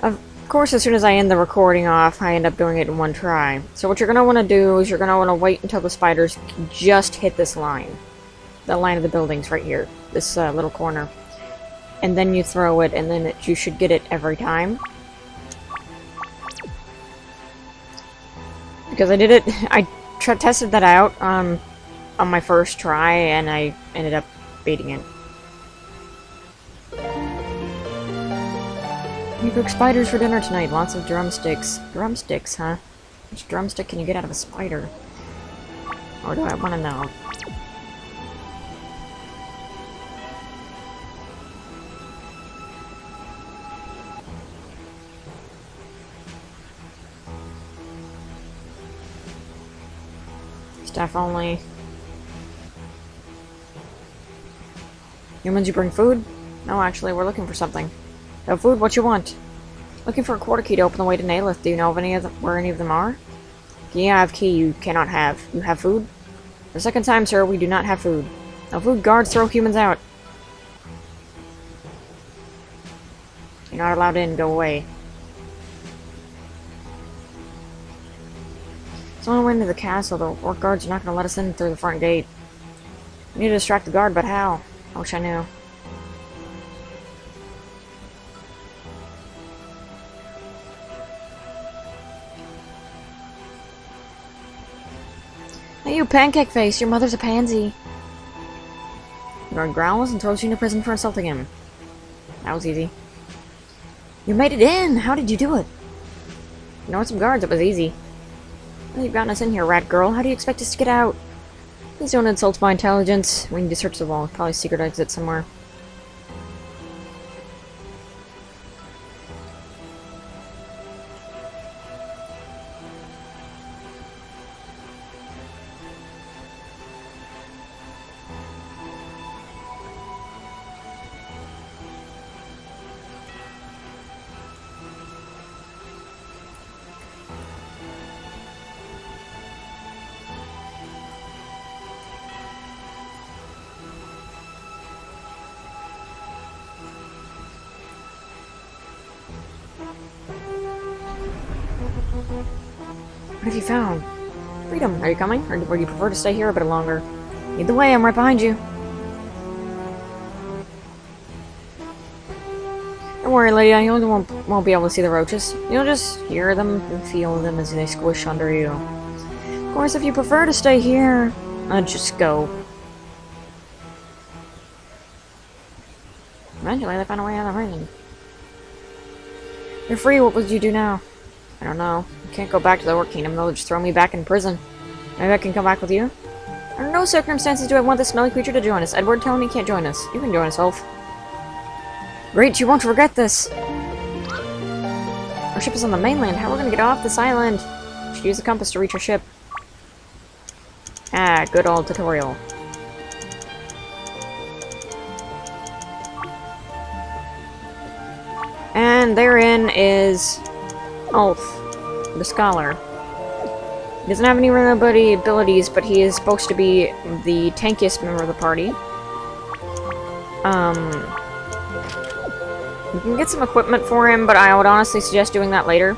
Of course, as soon as I end the recording off, I end up doing it in one try. So what you're going to want to do is you're going to want to wait until the spiders just hit this line. The line of the buildings right here. This little corner. And then you throw it, and then you should get it every time. Because I did it, I tested that out on my first try, and I ended up beating it. You cook spiders for dinner tonight. Lots of drumsticks. Drumsticks, huh? Which drumstick can you get out of a spider? Or do I want to know? Staff only. Humans, you bring food? No, actually, we're looking for something. No food? What you want? Looking for a quarter key to open the way to Nailith. Do you know of where any of them are? Yeah, I have key you cannot have. You have food? The second time, sir, we do not have food. No food. Guards, throw humans out. You're not allowed in. Go away. It's the only way into the castle. The orc guards are not going to let us in through the front gate. We need to distract the guard, but how? I wish I knew. Hey, you pancake face! Your mother's a pansy! The guard growls and throws you into prison for insulting him. That was easy. You made it in! How did you do it? You know, some guards, it was easy. Well, you've gotten us in here, rat girl. How do you expect us to get out? Please don't insult my intelligence. We need to search the wall. Probably a secret exit somewhere. What have you found? Freedom. Are you coming? Or would you prefer to stay here a bit longer? Either way, I'm right behind you. Don't worry, lady. You won't be able to see the roaches. You'll just hear them and feel them as they squish under you. Of course, if you prefer to stay here, just go. Eventually, they found a way out of the prison. You're free. What would you do now? I don't know. I can't go back to the Orc Kingdom. They'll just throw me back in prison. Maybe I can come back with you? Under no circumstances do I want this smelly creature to join us. Edward, tell him he can't join us. You can join us, Ulf. Great, you won't regret this. Our ship is on the mainland. How are we going to get off this island? We should use the compass to reach our ship. Ah, good old tutorial. And therein is Ulf, the scholar. He doesn't have any renewability abilities, but he is supposed to be the tankiest member of the party. You can get some equipment for him, but I would honestly suggest doing that later.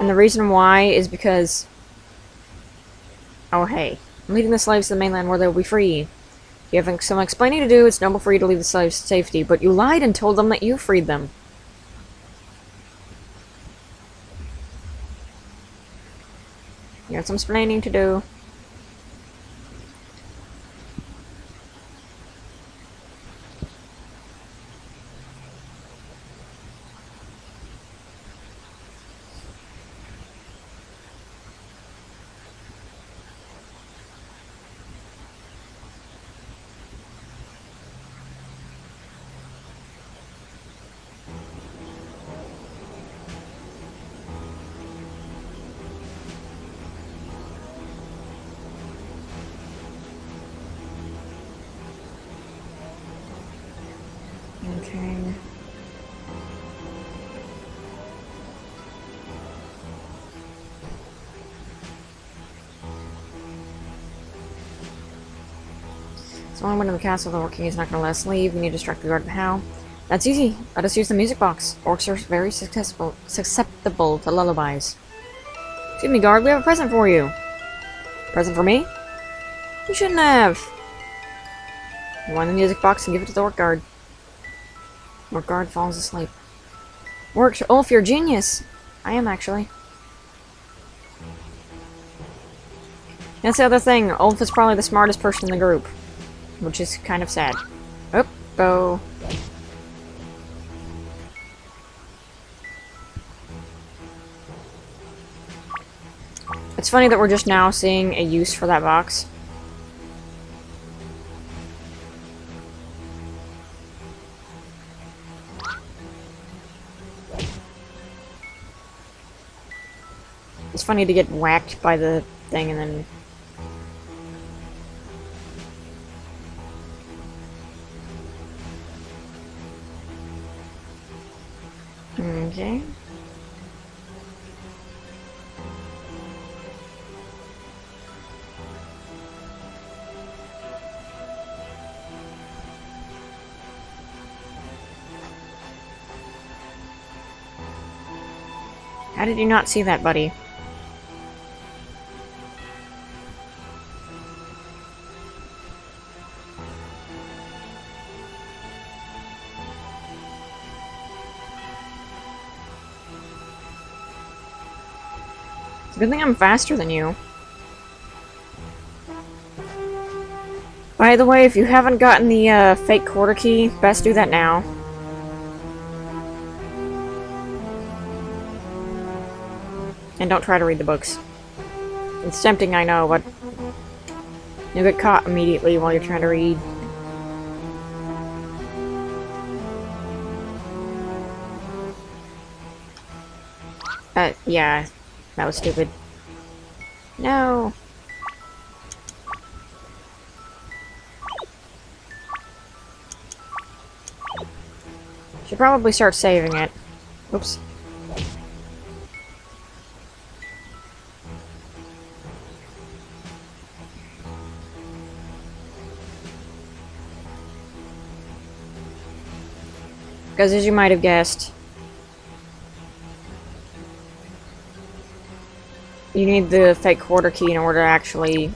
And the reason why is because... Oh, hey. I'm leading the slaves to the mainland where they will be free. If you have some explaining to do, it's noble for you to leave the slaves to safety, but you lied and told them that you freed them. You got some explaining to do. Okay. So when I went to the castle, the Orc King is not going to let us leave. We need to distract the guard, but how? That's easy. I just use the music box. Orcs are very susceptible to lullabies. Excuse me, guard, we have a present for you. Present for me? You shouldn't have. Wind the music box and give it to the orc guard. Orc guard falls asleep. Orc, Ulf, you're a genius. I am, actually. That's the other thing. Ulf is probably the smartest person in the group. Which is kind of sad. Oh. It's funny that we're just now seeing a use for that box. It's funny to get whacked by the thing and then... Okay. How did you not see that, buddy? It's a good thing I'm faster than you. By the way, if you haven't gotten the fake quarter key, best do that now. And don't try to read the books. It's tempting, I know, but you'll get caught immediately while you're trying to read. Yeah, that was stupid. No! Should probably start saving it. Oops. Because as you might have guessed, you need the fake quarter key in order to actually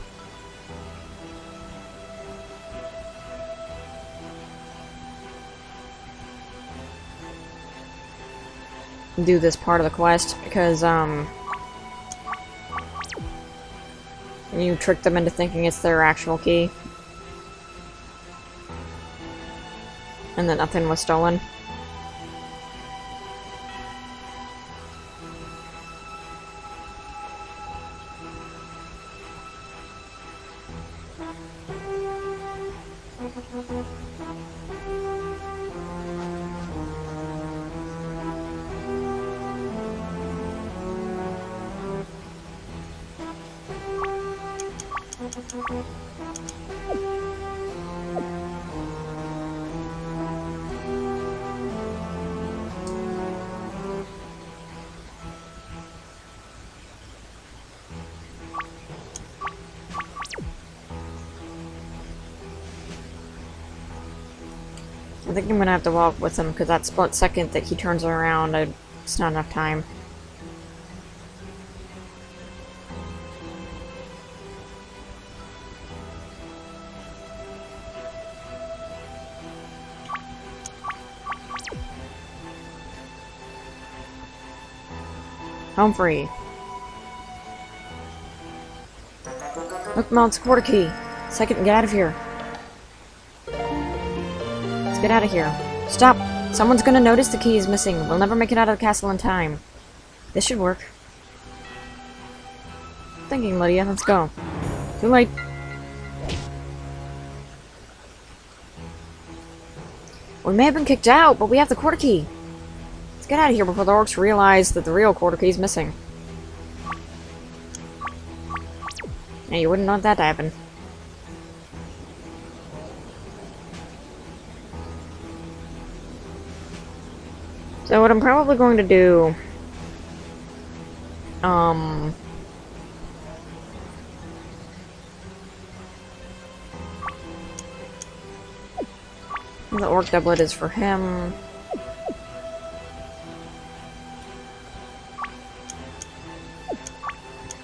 do this part of the quest, because you trick them into thinking it's their actual key. And that nothing was stolen. I think I'm gonna have to walk with him, because that split second that he turns around, it's not enough time. Home free. Look, Mount's quarter key. Second, get out of here. Let's get out of here. Stop! Someone's gonna notice the key is missing. We'll never make it out of the castle in time. This should work. Thinking, Lydia. Let's go. Too late. We may have been kicked out, but we have the quarter key. Let's get out of here before the orcs realize that the real quarter key is missing. Yeah, you wouldn't want that to happen. So what I'm probably going to do... the orc doublet is for him.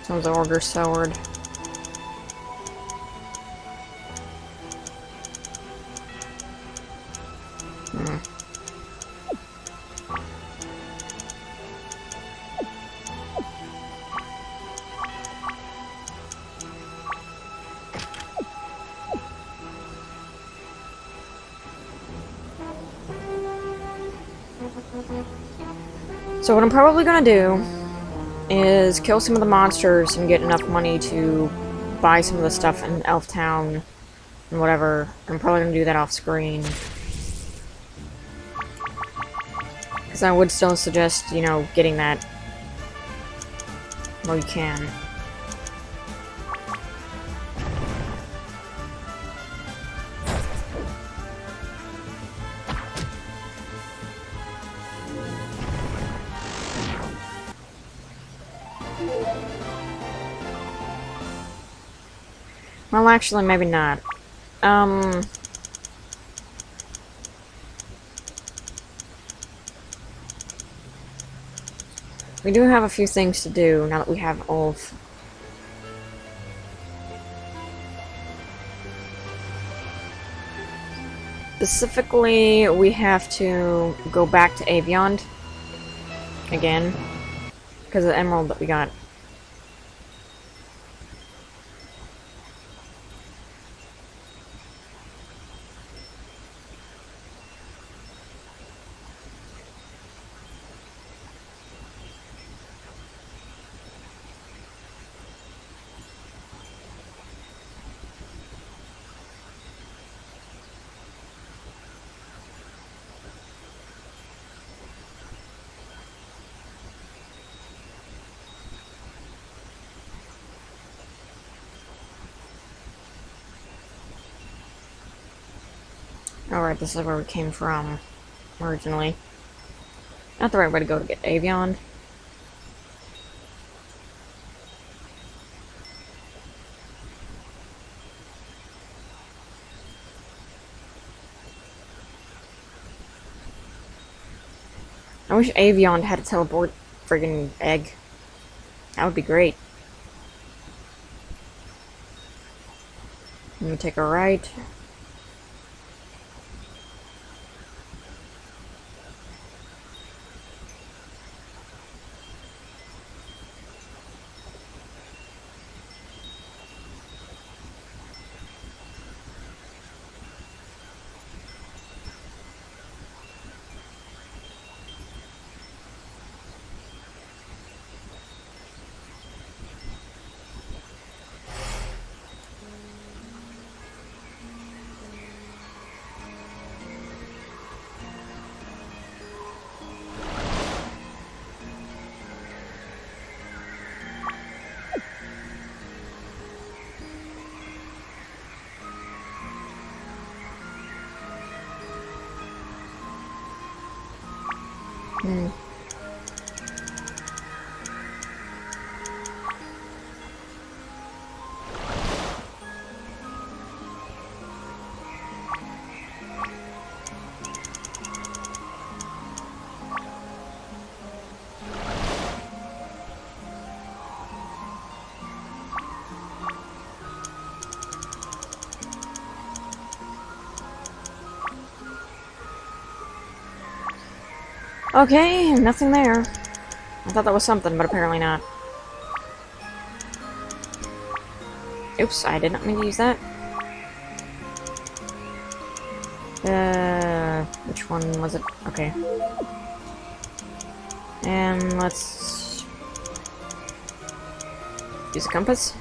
Someone's ogre sword. So what I'm probably gonna do is kill some of the monsters and get enough money to buy some of the stuff in Elf Town and whatever. I'm probably gonna do that off screen. Because I would still suggest, you know, getting that while you can. Well, actually, maybe not. We do have a few things to do now that we have Ulf. Specifically, we have to go back to Aveyond again because of the emerald that we got. Alright, this is where we came from originally. Not the right way to go to get Aveyond. I wish Aveyond had a teleport friggin' egg. That would be great. Let me take a right. Okay, nothing there. I thought that was something, but apparently not. Oops, I did not mean to use that. Which one was it? Okay. And let's use a compass.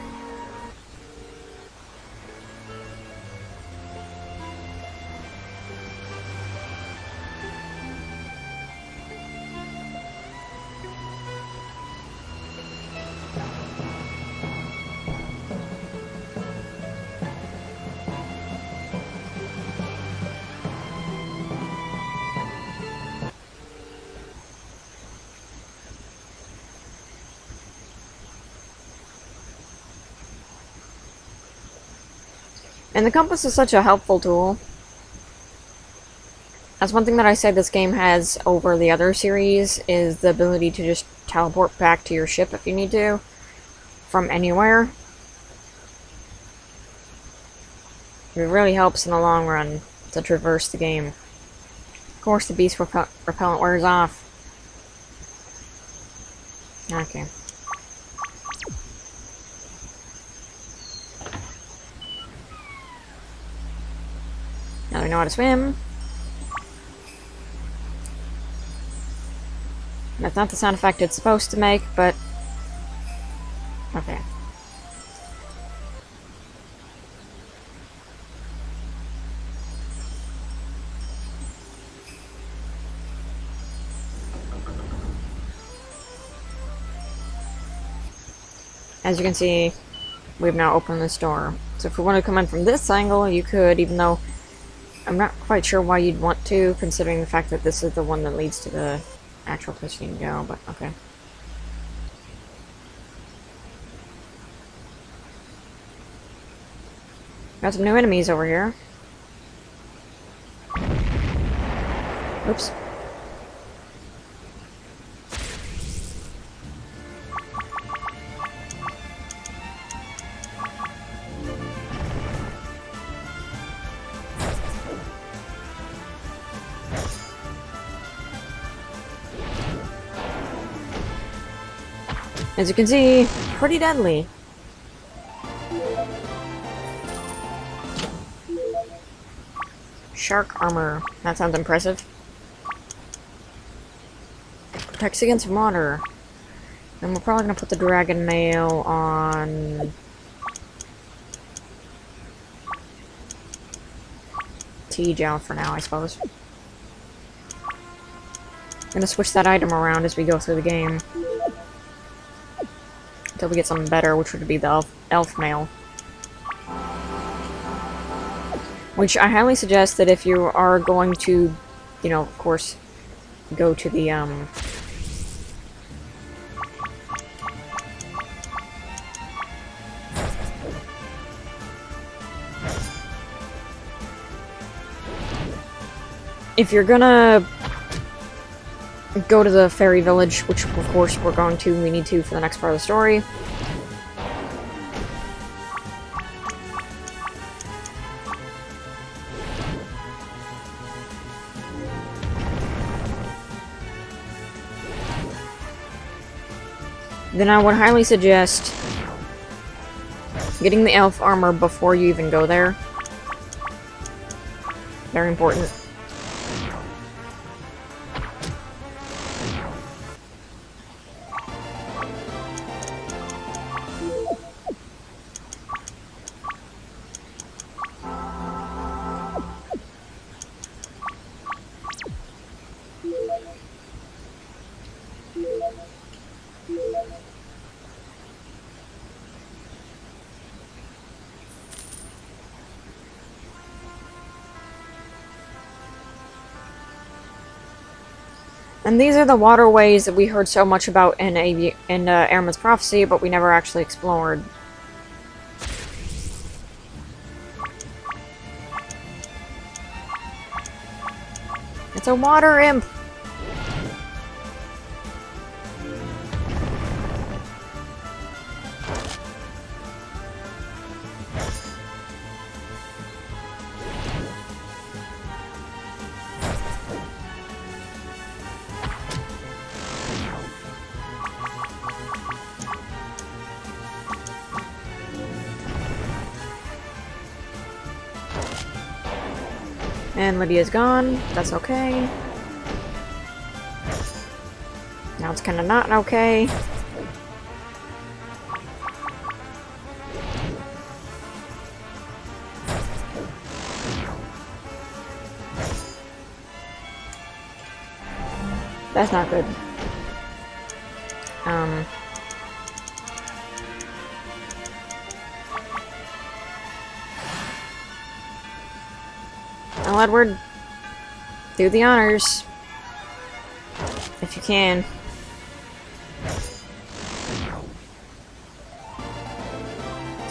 And the compass is such a helpful tool. That's one thing that I say this game has over the other series, is the ability to just teleport back to your ship if you need to. from anywhere. It really helps in the long run to traverse the game. Of course, the beast repellent wears off. Okay. Now we know how to swim. That's not the sound effect it's supposed to make, but... okay. As you can see, we've now opened this door. So if we want to come in from this angle, you could, even though I'm not quite sure why you'd want to, considering the fact that this is the one that leads to the actual place you can go, but okay. Got some new enemies over here. Oops. As you can see, pretty deadly. Shark armor. That sounds impressive. Protects against water. And we're probably gonna put the dragon mail on T-gel for now, I suppose. I'm gonna switch that item around as we go through the game. Until we get something better, which would be the elf mail. Which I highly suggest that if you are going to, you know, of course, go to the, if you're gonna go to the fairy village, which of course we're going to, we need to for the next part of the story. Then I would highly suggest getting the elf armor before you even go there. Very important. And these are the waterways that we heard so much about in Airman's Prophecy, but we never actually explored. It's a water imp! And Lydia's gone. That's okay. Now it's kind of not okay. That's not good. Well, Edward, do the honors. If you can.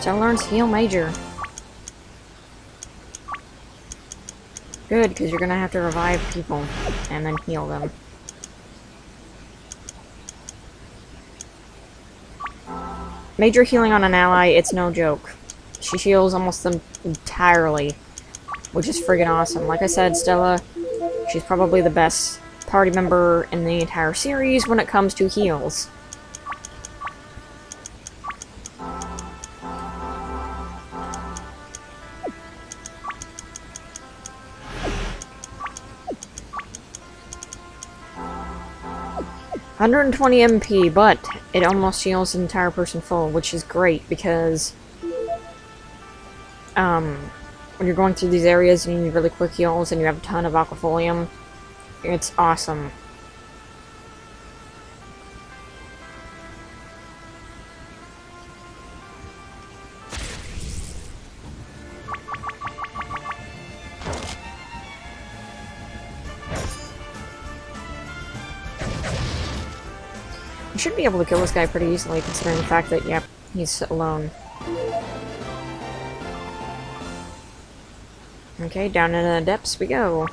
So learns Heal Major. Good, because you're gonna have to revive people and then heal them. Major healing on an ally, it's no joke. She heals almost entirely, which is friggin' awesome. Like I said, Stella, she's probably the best party member in the entire series when it comes to heals. $120 MP, but it almost heals the entire person full, which is great because when you're going through these areas and you need really quick heals and you have a ton of aquafolium, it's awesome. You should be able to kill this guy pretty easily, considering the fact that, yep, he's alone. Okay, down into the depths we go.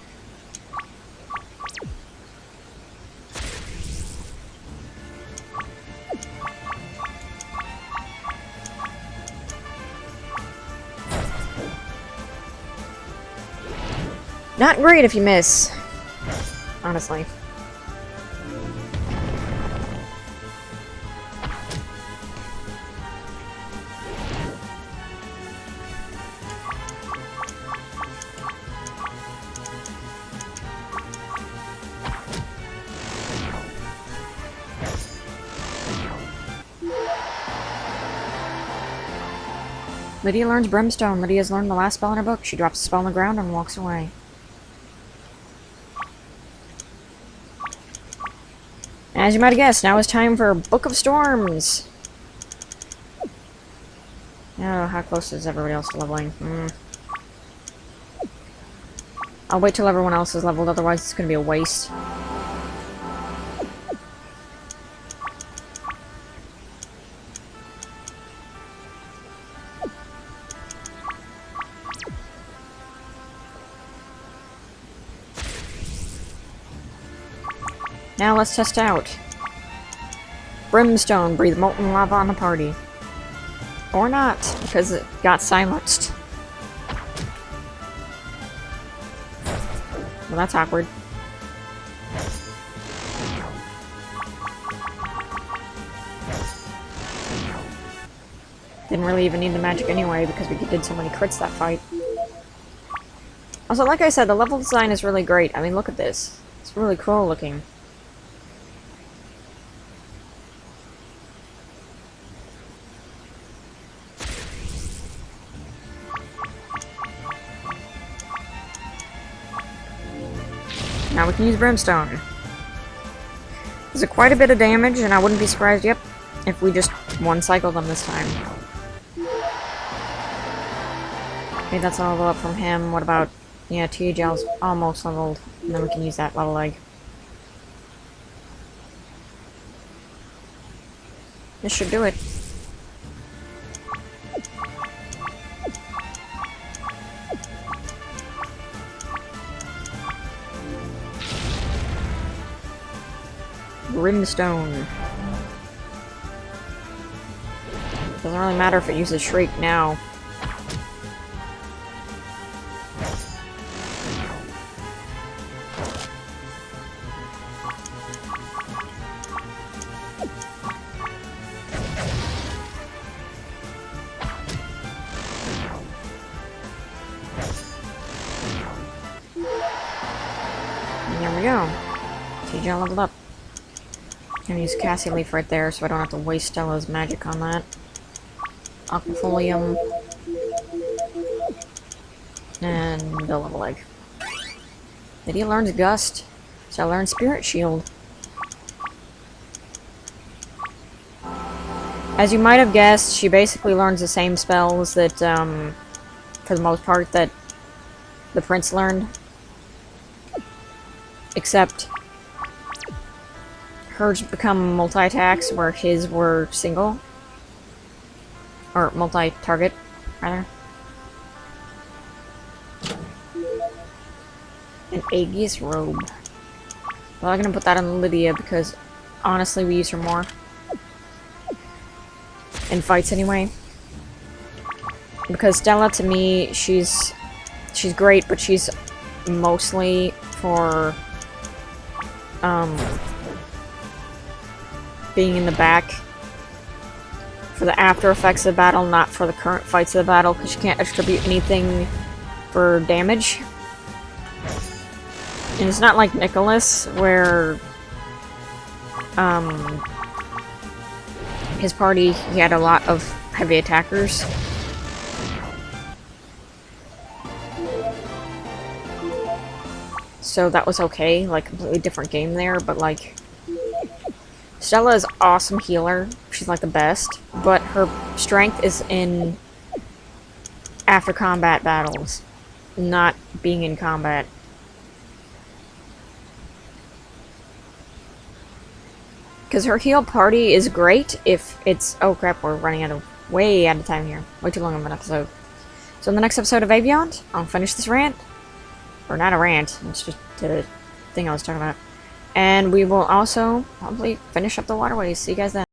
Not great if you miss, honestly. Lydia learns Brimstone. Lydia's learned the last spell in her book. She drops the spell on the ground and walks away. As you might have guessed, now it's time for Book of Storms. Oh, how close is everybody else to leveling? I'll wait till everyone else is leveled, otherwise it's going to be a waste. Now let's test out. Brimstone, breathe molten lava on the party. Or not, because it got silenced. Well, that's awkward. Didn't really even need the magic anyway, because we did so many crits that fight. Also, like I said, the level design is really great. I mean, look at this. It's really cool looking. Now we can use Brimstone. There's quite a bit of damage, and I wouldn't be surprised, yep, if we just one-cycle them this time. Okay, that's a level up from him. What about... yeah, T-Gel's almost leveled, and then we can use that level egg. This should do it. Brimstone. Doesn't really matter if it uses Shriek now. And there we go. TJ leveled up. Gonna use Cassie Leaf right there so I don't have to waste Stella's magic on that. Aquafolium. And the level egg. Lydia learns Gust, so I learned Spirit Shield. As you might have guessed, she basically learns the same spells that, for the most part, that the Prince learned. Except hers become multi-attacks, where his were single. Or multi-target, rather. An Aegis Robe. Well, I'm gonna put that on Lydia because, honestly, we use her more. in fights anyway. Because Stella, to me, she's great, but she's mostly for being in the back for the after effects of the battle, not for the current fights of the battle, because she can't attribute anything for damage. And it's not like Nicholas, where his party, he had a lot of heavy attackers. So that was okay, like, completely different game there, but like, Stella is awesome healer, she's like the best, but her strength is in after combat battles, not being in combat. Because her heal party is great if it's... Oh crap, we're running way out of time here. Way too long of an episode. So in the next episode of Aveyond, I'll finish this rant. Or not a rant, it's just the thing I was talking about. And we will also probably finish up the Waterways. See you guys then.